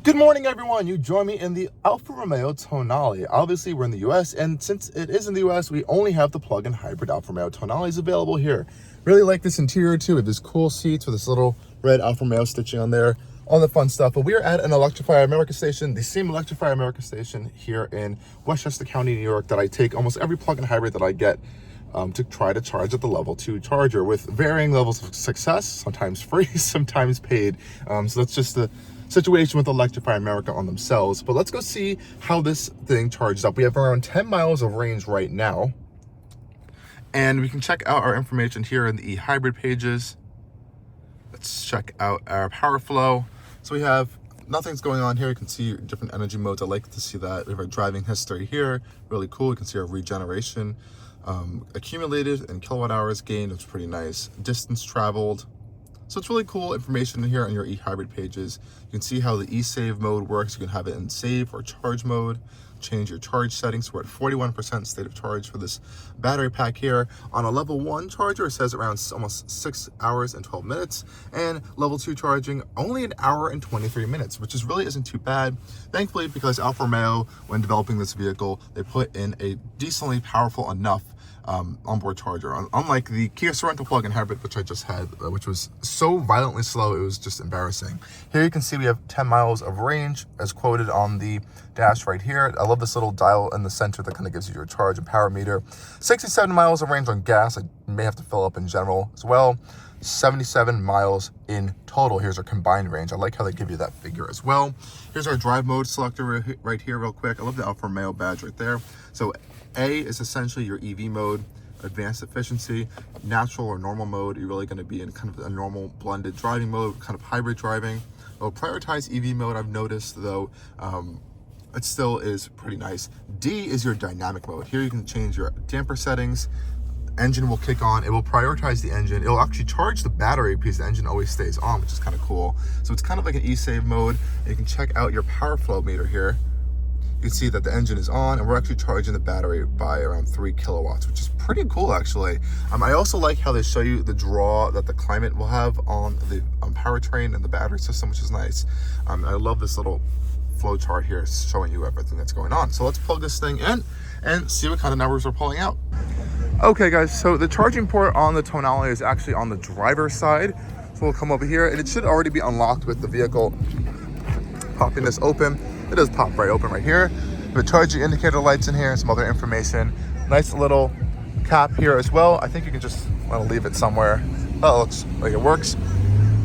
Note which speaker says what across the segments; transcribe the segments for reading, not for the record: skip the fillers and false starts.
Speaker 1: Good morning, everyone. You join me in the Alfa Romeo Tonale. Obviously, we're in the US, and since it is in the US, we only have the plug-in hybrid Alfa Romeo Tonales available here. Really like this interior too, with this cool seats with this little red Alfa Romeo stitching on there, all the fun stuff. But we are at an Electrify America station, the same Electrify America station here in Westchester County, New York, that I take almost every plug-in hybrid that I get to try to charge at the level 2 charger with varying levels of success, sometimes free, sometimes paid. So that's just the situation with Electrify America on themselves. But let's go see how this thing charges up. We have around 10 miles of range right now, and we can check out our information here in the eHybrid pages. Let's check out our power flow. So we have nothing's going on here. You can see different energy modes. I like to see that. We have our driving history here, really cool. You can see our regeneration accumulated and kilowatt hours gained. It's pretty nice. Distance traveled. So it's really cool information here on your eHybrid pages. You can see how the eSave mode works. You can have it in save or charge mode. Change your charge settings. We're at 41% state of charge for this battery pack here. On a level 1 charger, it says around almost 6 hours and 12 minutes. And level 2 charging, only an hour and 23 minutes, which really isn't too bad. Thankfully, because Alfa Romeo, when developing this vehicle, they put in a decently powerful enough onboard charger, unlike the Kia Sorento plug-in hybrid, which I just had, which was so violently slow it was just embarrassing. Here you can see we have 10 miles of range as quoted on the dash right here. I love this little dial in the center that kind of gives you your charge and power meter. 67 miles of range on gas. I may have to fill up in general as well. 77 miles in total. Here's our combined range. I like how they give you that figure as well. Here's our drive mode selector right here real quick. I love the Alfa Romeo badge right there. So A is essentially your EV mode, advanced efficiency. Natural or normal mode, you're really going to be in kind of a normal blended driving mode, kind of hybrid driving. It'll prioritize EV mode, I've noticed, though. It still is pretty nice. D is your dynamic mode. Here you can change your damper settings. Engine will kick on. It will prioritize the engine. It'll actually charge the battery because the engine always stays on, which is kind of cool. So it's kind of like an e-save mode. And you can check out your power flow meter here. You can see that the engine is on, and we're actually charging the battery by around 3 kilowatts, which is pretty cool, actually. I also like how they show you the draw that the climate will have on the powertrain and the battery system, which is nice. I love this little flow chart here showing you everything that's going on. So let's plug this thing in and see what kind of numbers we're pulling out. Okay, guys, so the charging port on the Tonale is actually on the driver's side. So we'll come over here, and it should already be unlocked with the vehicle. Popping this open. It does pop right open right here. The charging indicator lights in here and some other information. Nice little cap here as well. I think you can just want to leave it somewhere. That looks like it works.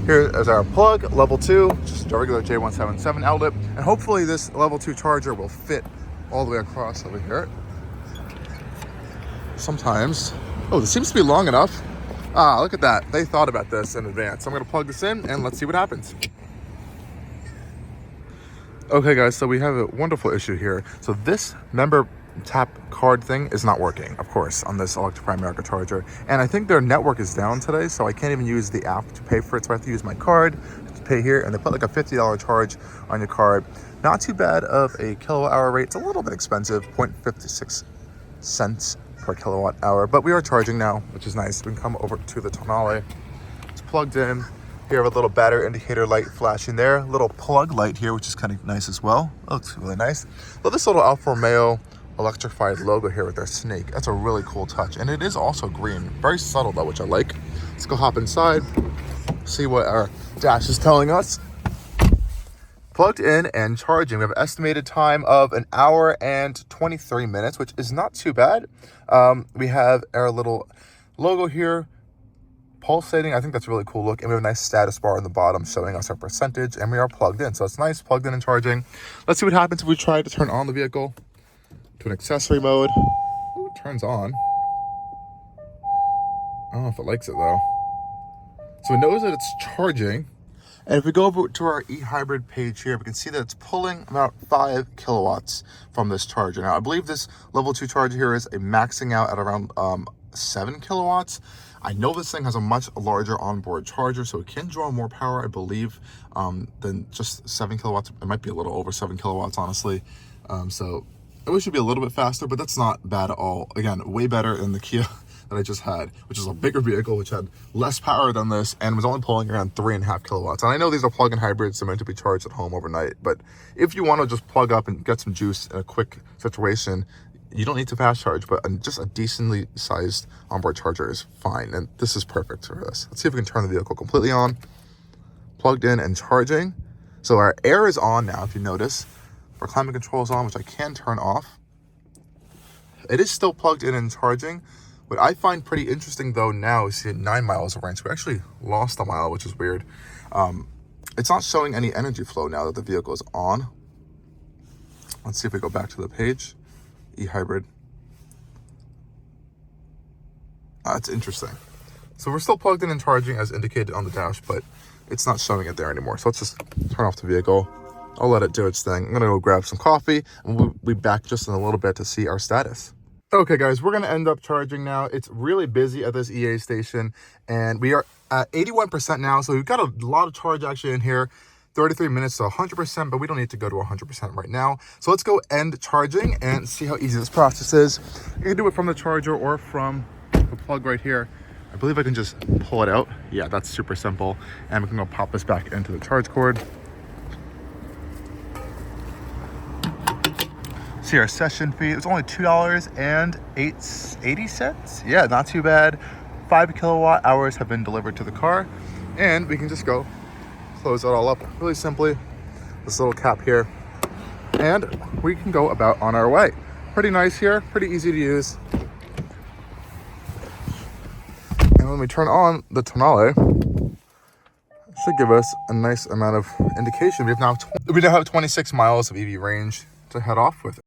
Speaker 1: Here is our plug, level 2, just a regular J177 outlet. And hopefully this level 2 charger will fit all the way across over here. Sometimes, oh, this seems to be long enough. Ah, look at that. They thought about this in advance. So I'm gonna plug this in and let's see what happens. Okay, guys, so we have a wonderful issue here. So this member tap card thing is not working, of course, on this Electrify America charger. And I think their network is down today, so I can't even use the app to pay for it. So I have to use my card to pay here, and they put like a $50 charge on your card. Not too bad of a kilowatt hour rate. It's a little bit expensive, 0.56 cents per kilowatt hour, but we are charging now, which is nice. We can come over to the Tonale. It's plugged in. Here we have a little battery indicator light flashing there. Little plug light here, which is kind of nice as well. Looks really nice. Love this little Alfa Romeo electrified logo here with their snake. That's a really cool touch. And it is also green. Very subtle though, which I like. Let's go hop inside, see what our dash is telling us. Plugged in and charging. We have an estimated time of 1 hour and 23 minutes, which is not too bad. We have our little logo here pulsating. I think that's a really cool look. And we have a nice status bar on the bottom showing us our percentage, and we are plugged in. So it's nice, plugged in and charging. Let's see what happens if we try to turn on the vehicle to an accessory mode. Ooh, it turns on. I don't know if it likes it though. So it knows that it's charging. And if we go over to our eHybrid page here, we can see that it's pulling about 5 kilowatts from this charger. Now, I believe this level 2 charger here is maxing out at around 7 kilowatts. I know this thing has a much larger onboard charger, so it can draw more power, I believe, than just 7 kilowatts. It might be a little over 7 kilowatts, honestly. So it should be a little bit faster, but that's not bad at all. Again, way better than the Kia that I just had, which is a bigger vehicle, which had less power than this and was only pulling around 3.5 kilowatts. And I know these are plug-in hybrids, they're meant to be charged at home overnight, but if you want to just plug up and get some juice in a quick situation, you don't need to fast charge, but just a decently sized onboard charger is fine. And this is perfect for this. Let's see if we can turn the vehicle completely on, plugged in and charging. So our air is on now, if you notice. Our climate control is on, which I can turn off. It is still plugged in and charging. What I find pretty interesting though now is seeing 9 miles of range. We actually lost a mile, which is weird. It's not showing any energy flow now that the vehicle is on. Let's see if we go back to the page. E-hybrid. That's interesting. So we're still plugged in and charging as indicated on the dash, but it's not showing it there anymore. So let's just turn off the vehicle. I'll let it do its thing. I'm gonna go grab some coffee and we'll be back just in a little bit to see our status. Okay guys, we're gonna end up charging now. It's really busy at this EA station and we are at 81% now. So we've got a lot of charge actually in here. 33 minutes to 100%, but we don't need to go to 100% right now. So let's go end charging and see how easy this process is. You can do it from the charger or from the plug right here. I believe I can just pull it out. Yeah, that's super simple. And we can go pop this back into the charge cord. See our session fee, it's only $2.80. Yeah, not too bad. 5 kilowatt hours have been delivered to the car and we can just go close it all up really simply, this little cap here, and we can go about on our way. Pretty nice here, pretty easy to use. And when we turn on the Tonale, it should give us a nice amount of indication. We now have 26 miles of EV range to head off with.